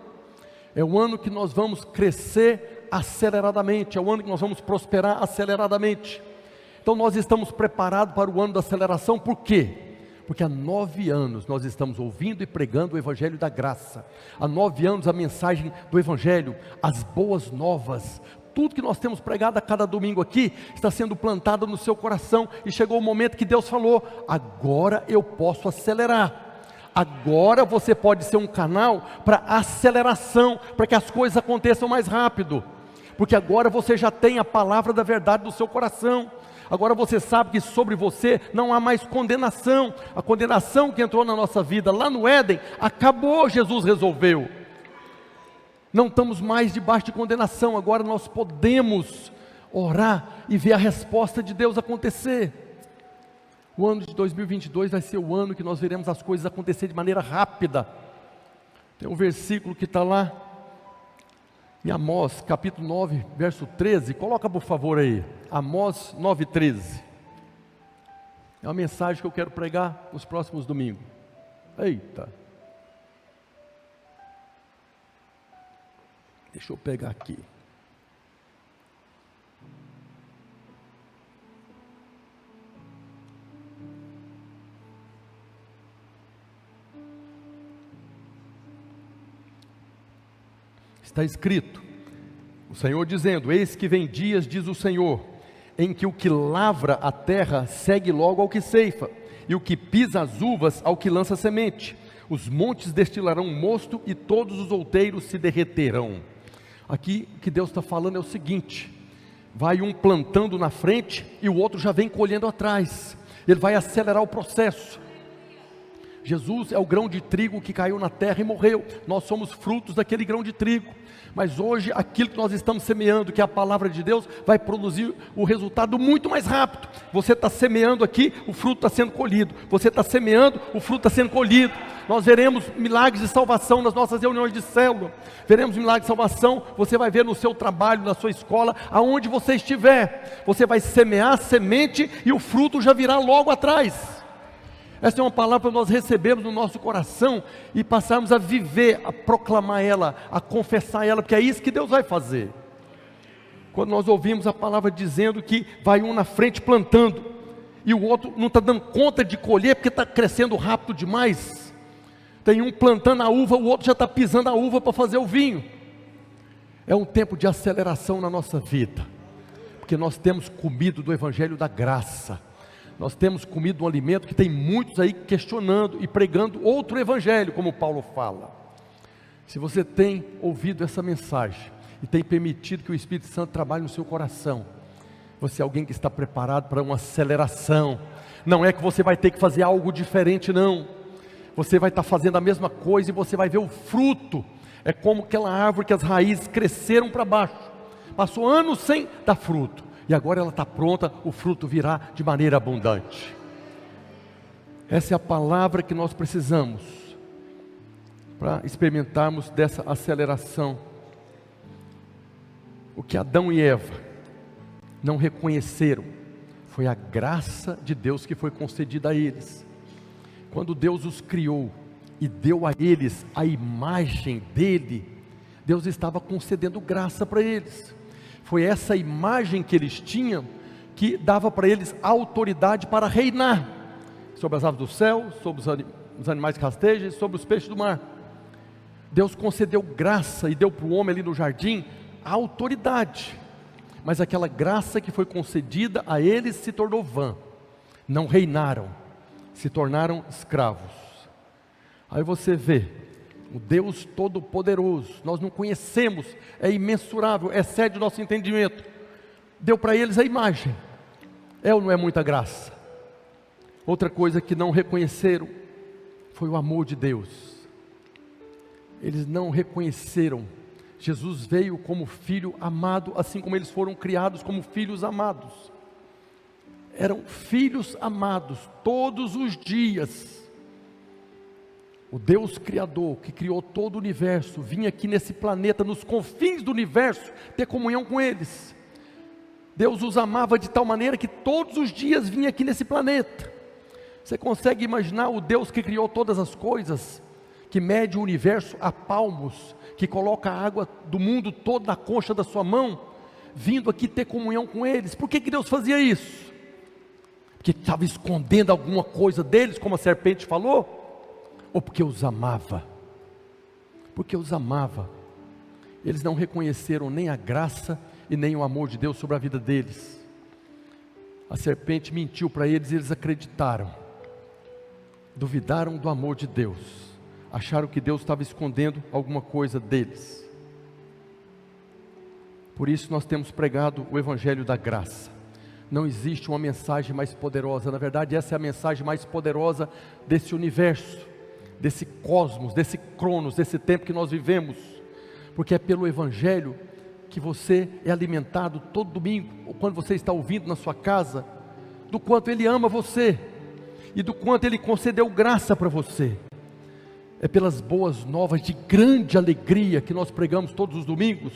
É o ano que nós vamos crescer aceleradamente, é o ano que nós vamos prosperar aceleradamente. Então nós estamos preparados para o ano da aceleração. Por quê? Porque há 9 anos nós estamos ouvindo e pregando o evangelho da graça. Há 9 anos a mensagem do evangelho, as boas novas, tudo que nós temos pregado a cada domingo aqui, está sendo plantado no seu coração, e chegou o momento que Deus falou: agora eu posso acelerar, agora você pode ser um canal para aceleração, para que as coisas aconteçam mais rápido, porque agora você já tem a palavra da verdade no seu coração. Agora você sabe que sobre você não há mais condenação. A condenação que entrou na nossa vida lá no Éden, acabou, Jesus resolveu. Não estamos mais debaixo de condenação. Agora nós podemos orar e ver a resposta de Deus acontecer. O ano de 2022 vai ser o ano que nós veremos as coisas acontecer de maneira rápida. Tem um versículo que está lá em Amós, capítulo 9, verso 13, coloca por favor aí, Amós 9, 13, é uma mensagem que eu quero pregar nos próximos domingos. Eita, deixa eu pegar aqui, está escrito, o Senhor dizendo: eis que vem dias, diz o Senhor, em que o que lavra a terra segue logo ao que ceifa, e o que pisa as uvas ao que lança semente. Os montes destilarão mosto e todos os outeiros se derreterão. Aqui o que Deus está falando é o seguinte: vai um plantando na frente e o outro já vem colhendo atrás. Ele vai acelerar o processo. Jesus é o grão de trigo que caiu na terra e morreu. Nós somos frutos daquele grão de trigo. Mas hoje aquilo que nós estamos semeando, que é a palavra de Deus, vai produzir o resultado muito mais rápido. Você está semeando aqui, o fruto está sendo colhido. Você está semeando, o fruto está sendo colhido. Nós veremos milagres de salvação nas nossas reuniões de célula. Veremos milagres de salvação, você vai ver no seu trabalho, na sua escola, aonde você estiver. Você vai semear a semente e o fruto já virá logo atrás. Essa é uma palavra para nós recebermos no nosso coração e passarmos a viver, a proclamar ela, a confessar ela, porque é isso que Deus vai fazer. Quando nós ouvimos a palavra dizendo que vai um na frente plantando e o outro não está dando conta de colher porque está crescendo rápido demais. Tem um plantando a uva, o outro já está pisando a uva para fazer o vinho. É um tempo de aceleração na nossa vida, porque nós temos comido do evangelho da graça. Nós temos comido um alimento que tem muitos aí questionando e pregando outro evangelho, como Paulo fala. Se você tem ouvido essa mensagem e tem permitido que o Espírito Santo trabalhe no seu coração, você é alguém que está preparado para uma aceleração. Não é que você vai ter que fazer algo diferente, não. Você vai estar fazendo a mesma coisa e você vai ver o fruto. É como aquela árvore que as raízes cresceram para baixo, passou anos sem dar fruto, e agora ela está pronta, o fruto virá de maneira abundante. Essa é a palavra que nós precisamos para experimentarmos dessa aceleração. O que Adão e Eva não reconheceram foi a graça de Deus que foi concedida a eles. Quando Deus os criou e deu a eles a imagem dele, Deus estava concedendo graça para eles. Foi essa imagem que eles tinham que dava para eles autoridade para reinar sobre as aves do céu, sobre os animais que rastejam, sobre os peixes do mar. Deus concedeu graça e deu para o homem ali no jardim a autoridade, mas aquela graça que foi concedida a eles se tornou vã. Não reinaram, se tornaram escravos. Aí você vê o Deus Todo-Poderoso, nós não conhecemos, é imensurável, excede o nosso entendimento. Deu para eles a imagem. É ou não é muita graça? Outra coisa que não reconheceram foi o amor de Deus. Eles não reconheceram. Jesus veio como filho amado, assim como eles foram criados como filhos amados. Eram filhos amados todos os dias. O Deus Criador, que criou todo o universo, vinha aqui nesse planeta, nos confins do universo, ter comunhão com eles. Deus os amava de tal maneira que todos os dias vinha aqui nesse planeta. Você consegue imaginar o Deus que criou todas as coisas, que mede o universo a palmos, que coloca a água do mundo todo na concha da sua mão, vindo aqui ter comunhão com eles? Por que Deus fazia isso? Porque estava escondendo alguma coisa deles, como a serpente falou? Ou porque os amava? Porque os amava. Eles não reconheceram nem a graça e nem o amor de Deus sobre a vida deles. A serpente mentiu para eles e eles acreditaram. Duvidaram do amor de Deus. Acharam que Deus estava escondendo alguma coisa deles. Por isso nós temos pregado o evangelho da graça. Não existe uma mensagem mais poderosa. Na verdade, essa é a mensagem mais poderosa desse universo, desse cosmos, desse cronos, desse tempo que nós vivemos, porque é pelo evangelho que você é alimentado todo domingo, ou quando você está ouvindo na sua casa, do quanto Ele ama você, e do quanto Ele concedeu graça para você. É pelas boas novas de grande alegria que nós pregamos todos os domingos,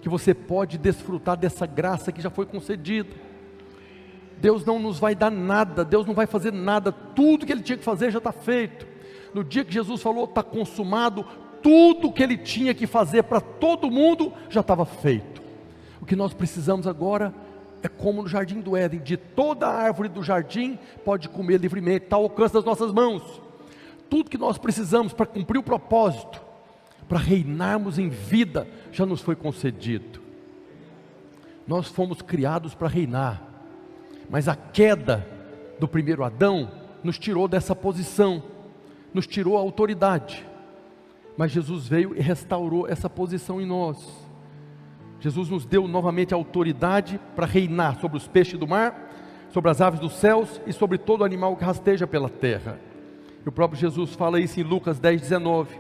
que você pode desfrutar dessa graça que já foi concedida. Deus não nos vai dar nada, Deus não vai fazer nada, tudo que Ele tinha que fazer já está feito. No dia que Jesus falou, está consumado, tudo que Ele tinha que fazer para todo mundo, já estava feito. O que nós precisamos agora, é como no jardim do Éden, de toda a árvore do jardim, pode comer livremente, está ao alcance das nossas mãos. Tudo que nós precisamos para cumprir o propósito, para reinarmos em vida, já nos foi concedido. Nós fomos criados para reinar, mas a queda do primeiro Adão, nos tirou dessa posição, nos tirou a autoridade, mas Jesus veio e restaurou essa posição em nós. Jesus nos deu novamente a autoridade para reinar sobre os peixes do mar, sobre as aves dos céus e sobre todo animal que rasteja pela terra. E o próprio Jesus fala isso em Lucas 10:19.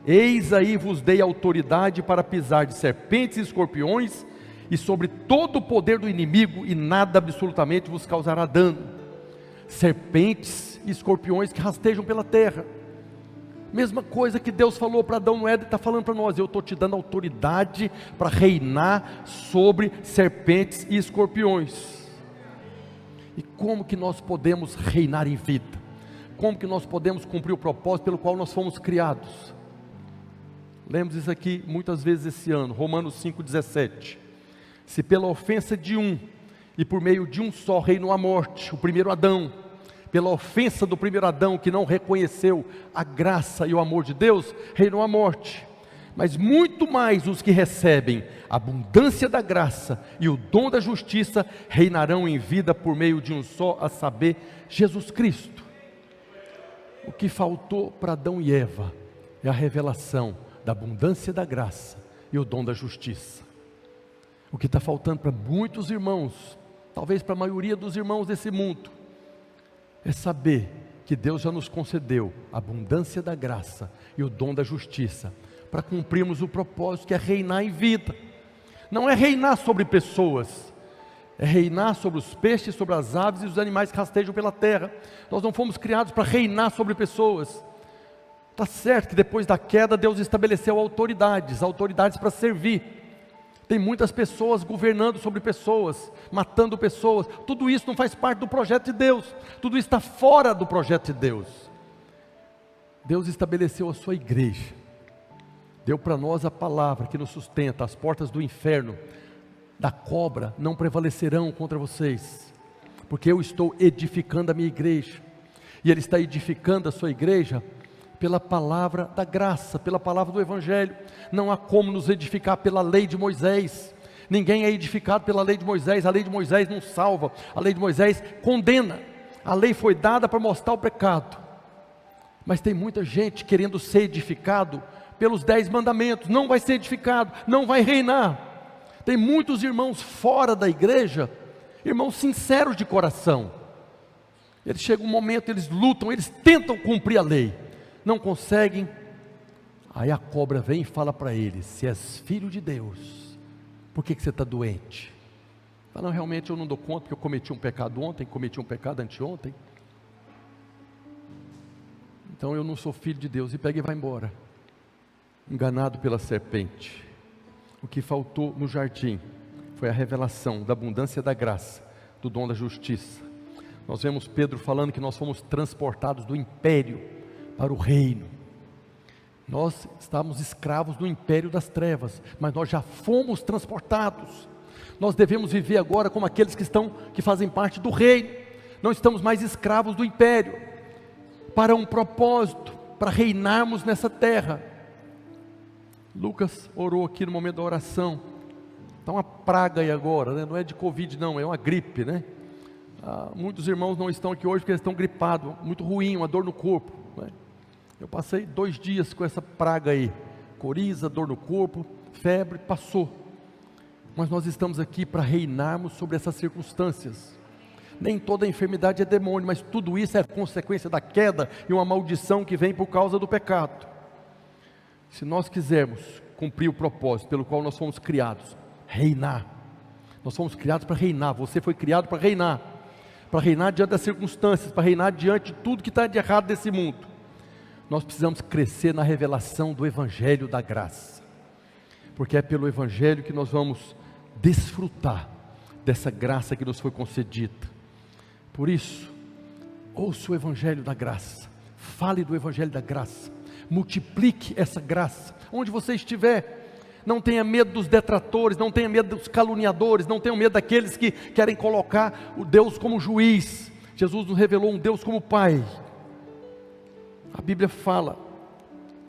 Eis aí vos dei autoridade para pisar de serpentes e escorpiões e sobre todo o poder do inimigo, e nada absolutamente vos causará dano. Serpentes e escorpiões que rastejam pela terra. Mesma coisa que Deus falou para Adão no Éden, está falando para nós: eu estou te dando autoridade para reinar sobre serpentes e escorpiões. E como que nós podemos reinar em vida? Como que nós podemos cumprir o propósito pelo qual nós fomos criados? Lemos isso aqui muitas vezes esse ano, Romanos 5,17. Se pela ofensa de um, e por meio de um só reinou a morte, o primeiro Adão, pela ofensa do primeiro Adão, que não reconheceu a graça e o amor de Deus, reinou a morte. Mas muito mais os que recebem a abundância da graça e o dom da justiça, reinarão em vida por meio de um só, a saber, Jesus Cristo. O que faltou para Adão e Eva é a revelação da abundância da graça e o dom da justiça. O que está faltando para muitos irmãos, talvez para a maioria dos irmãos desse mundo, é saber que Deus já nos concedeu a abundância da graça e o dom da justiça, para cumprirmos o propósito que é reinar em vida. Não é reinar sobre pessoas, é reinar sobre os peixes, sobre as aves e os animais que rastejam pela terra. Nós não fomos criados para reinar sobre pessoas. Está certo que depois da queda Deus estabeleceu autoridades para servir. Tem muitas pessoas governando sobre pessoas, matando pessoas. Tudo isso não faz parte do projeto de Deus. Tudo isso está fora do projeto de Deus. Deus estabeleceu a sua igreja. Deu para nós a palavra que nos sustenta. As portas do inferno, da cobra, não prevalecerão contra vocês. Porque eu estou edificando a minha igreja. E Ele está edificando a sua igreja pela palavra da graça, pela palavra do Evangelho. Não há como nos edificar pela lei de Moisés. Ninguém é edificado pela lei de Moisés. A lei de Moisés não salva, a lei de Moisés condena. A lei foi dada para mostrar o pecado, mas tem muita gente querendo ser edificado pelos 10 mandamentos. Não vai ser edificado, não vai reinar. Tem muitos irmãos fora da igreja, irmãos sinceros de coração. Eles chegam um momento, eles lutam, eles tentam cumprir a lei, não conseguem. Aí a cobra vem e fala para ele: se és filho de Deus, por que você está doente? Fala: não, realmente eu não dou conta, porque eu cometi um pecado ontem, cometi um pecado anteontem, então eu não sou filho de Deus. E pega e vai embora, enganado pela serpente. O que faltou no jardim foi a revelação da abundância da graça, do dom da justiça. Nós vemos Pedro falando que nós fomos transportados do império para o reino. Nós estávamos escravos do império das trevas, mas nós já fomos transportados. Nós devemos viver agora como aqueles que fazem parte do reino. Não estamos mais escravos do império, para um propósito, para reinarmos nessa terra. Lucas orou aqui no momento da oração. Está uma praga aí agora, né? Não é de Covid não, é uma gripe, né? Muitos irmãos não estão aqui hoje porque eles estão gripados, muito ruim, uma dor no corpo, né? Eu passei 2 dias com essa praga aí, coriza, dor no corpo, febre, passou. Mas nós estamos aqui para reinarmos sobre essas circunstâncias. Nem toda enfermidade é demônio, mas tudo isso é consequência da queda e uma maldição que vem por causa do pecado. Se nós quisermos cumprir o propósito pelo qual nós fomos criados, reinar. Nós fomos criados para reinar, você foi criado para reinar diante das circunstâncias, para reinar diante de tudo que está de errado desse mundo. Nós precisamos crescer na revelação do Evangelho da graça, porque é pelo Evangelho que nós vamos desfrutar dessa graça que nos foi concedida. Por isso, ouça o Evangelho da graça, fale do Evangelho da graça, multiplique essa graça, onde você estiver. Não tenha medo dos detratores, não tenha medo dos caluniadores, não tenha medo daqueles que querem colocar o Deus como juiz. Jesus nos revelou um Deus como Pai. A Bíblia fala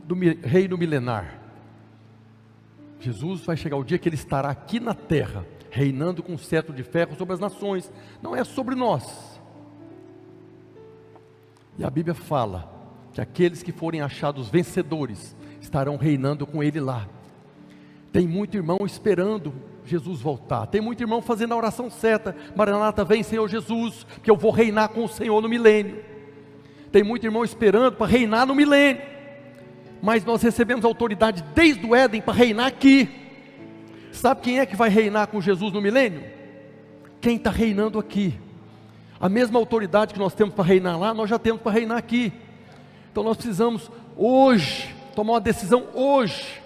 do reino milenar. Jesus vai chegar o dia que Ele estará aqui na terra, reinando com um cetro de ferro sobre as nações. Não é sobre nós. E a Bíblia fala que aqueles que forem achados vencedores estarão reinando com Ele lá. Tem muito irmão esperando Jesus voltar. Tem muito irmão fazendo a oração certa: Maranata, vem Senhor Jesus, que eu vou reinar com o Senhor no milênio. Tem muito irmão esperando para reinar no milênio. Mas nós recebemos autoridade desde o Éden para reinar aqui. Sabe quem é que vai reinar com Jesus no milênio? Quem está reinando aqui. A mesma autoridade que nós temos para reinar lá, nós já temos para reinar aqui. Então nós precisamos hoje tomar uma decisão hoje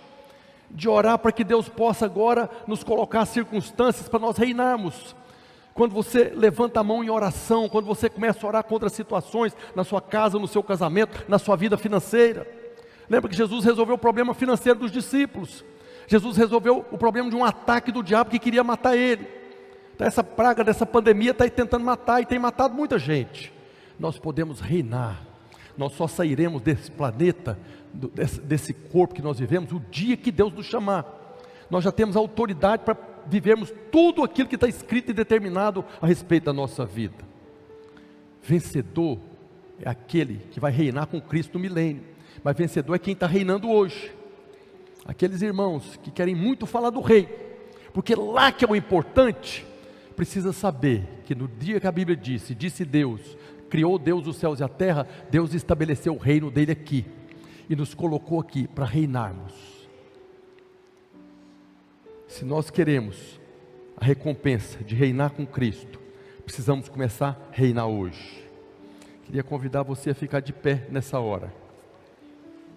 de orar para que Deus possa agora nos colocar circunstâncias para nós reinarmos. Quando você levanta a mão em oração, quando você começa a orar contra situações na sua casa, no seu casamento, na sua vida financeira. Lembra que Jesus resolveu o problema financeiro dos discípulos. Jesus resolveu o problema de um ataque do diabo que queria matar ele. Então essa praga dessa pandemia está tentando matar e tem matado muita gente. Nós podemos reinar. Nós só sairemos desse planeta, desse corpo que nós vivemos, o dia que Deus nos chamar. Nós já temos autoridade para vivermos tudo aquilo que está escrito e determinado a respeito da nossa vida. Vencedor é aquele que vai reinar com Cristo no milênio. Mas vencedor é quem está reinando hoje. Aqueles irmãos que querem muito falar do rei, porque lá que é o importante, precisa saber que no dia que a Bíblia disse Deus, criou Deus os céus e a terra, Deus estabeleceu o reino dele aqui, e nos colocou aqui para reinarmos. Se nós queremos a recompensa de reinar com Cristo, precisamos começar a reinar hoje. Queria convidar você a ficar de pé nessa hora.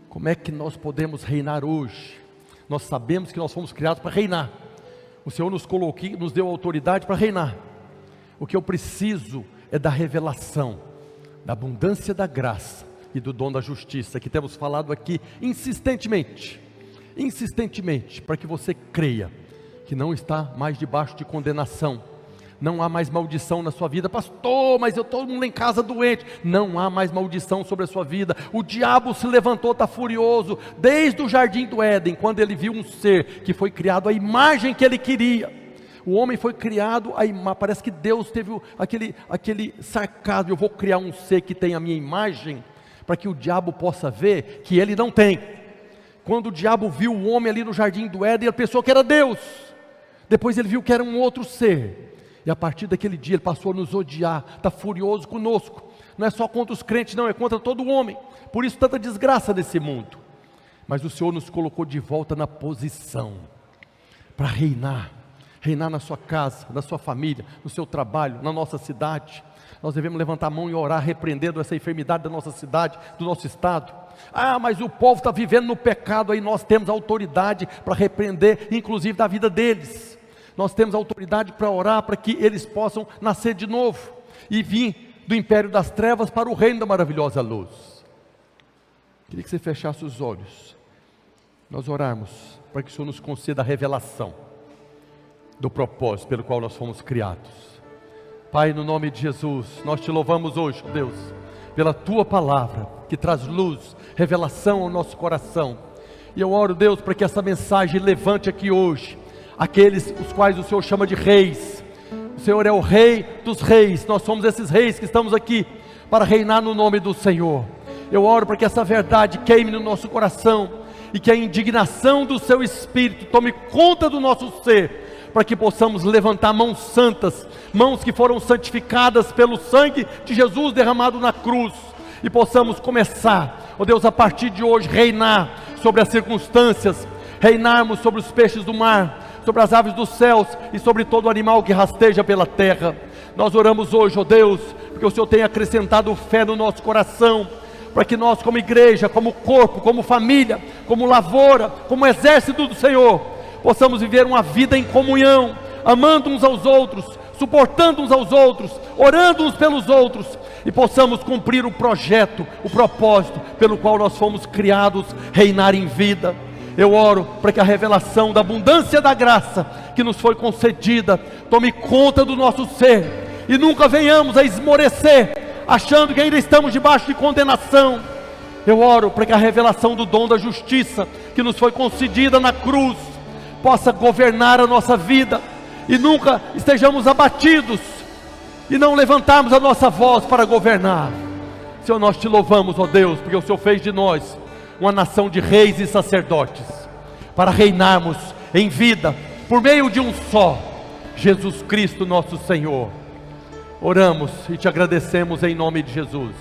Como é que nós podemos reinar hoje? Nós sabemos que nós fomos criados para reinar. O Senhor nos colocou aqui, nos deu autoridade para reinar. O que eu preciso é da revelação, da abundância da graça e do dom da justiça, que temos falado aqui insistentemente, para que você creia que não está mais debaixo de condenação. Não há mais maldição na sua vida. Pastor, mas eu todo mundo em casa doente. Não há mais maldição sobre a sua vida. O diabo se levantou, está furioso, desde o jardim do Éden, quando ele viu um ser que foi criado à imagem que ele queria. O homem foi criado à imagem. Parece que Deus teve aquele sarcasmo: eu vou criar um ser que tem a minha imagem, para que o diabo possa ver que ele não tem. Quando o diabo viu o homem ali no jardim do Éden, ele pensou que era Deus. Depois ele viu que era um outro ser. E a partir daquele dia ele passou a nos odiar, está furioso conosco. Não é só contra os crentes, não, é contra todo homem. Por isso tanta desgraça nesse mundo. Mas o Senhor nos colocou de volta na posição para reinar. Reinar na sua casa, na sua família, no seu trabalho, na nossa cidade. Nós devemos levantar a mão e orar, repreendendo essa enfermidade da nossa cidade, do nosso estado. Ah, mas o povo está vivendo no pecado. Aí nós temos autoridade para repreender, inclusive da vida deles. Nós temos autoridade para orar para que eles possam nascer de novo e vir do império das trevas para o reino da maravilhosa luz. Queria que você fechasse os olhos, nós orarmos para que o Senhor nos conceda a revelação do propósito pelo qual nós fomos criados. Pai, no nome de Jesus, nós te louvamos hoje, Deus, pela tua palavra que traz luz, revelação ao nosso coração. E eu oro, Deus, para que essa mensagem levante aqui hoje aqueles os quais o Senhor chama de reis. O Senhor é o rei dos reis. Nós somos esses reis que estamos aqui para reinar no nome do Senhor. Eu oro para que essa verdade queime no nosso coração e que a indignação do seu Espírito tome conta do nosso ser, para que possamos levantar mãos santas, mãos que foram santificadas pelo sangue de Jesus derramado na cruz, e possamos começar, ó Deus, a partir de hoje, reinar sobre as circunstâncias, reinarmos sobre os peixes do mar, sobre as aves dos céus e sobre todo animal que rasteja pela terra. Nós oramos hoje, ó Deus, porque o Senhor tem acrescentado fé no nosso coração, para que nós, como igreja, como corpo, como família, como lavoura, como exército do Senhor, possamos viver uma vida em comunhão, amando uns aos outros, suportando uns aos outros, orando uns pelos outros, e possamos cumprir o projeto, o propósito pelo qual nós fomos criados, reinar em vida. Eu oro para que a revelação da abundância da graça que nos foi concedida tome conta do nosso ser, e nunca venhamos a esmorecer, achando que ainda estamos debaixo de condenação. Eu oro para que a revelação do dom da justiça que nos foi concedida na cruz possa governar a nossa vida, e nunca estejamos abatidos e não levantarmos a nossa voz para governar. Senhor, nós te louvamos, ó Deus, porque o Senhor fez de nós uma nação de reis e sacerdotes, para reinarmos em vida, por meio de um só, Jesus Cristo nosso Senhor. Oramos e te agradecemos em nome de Jesus.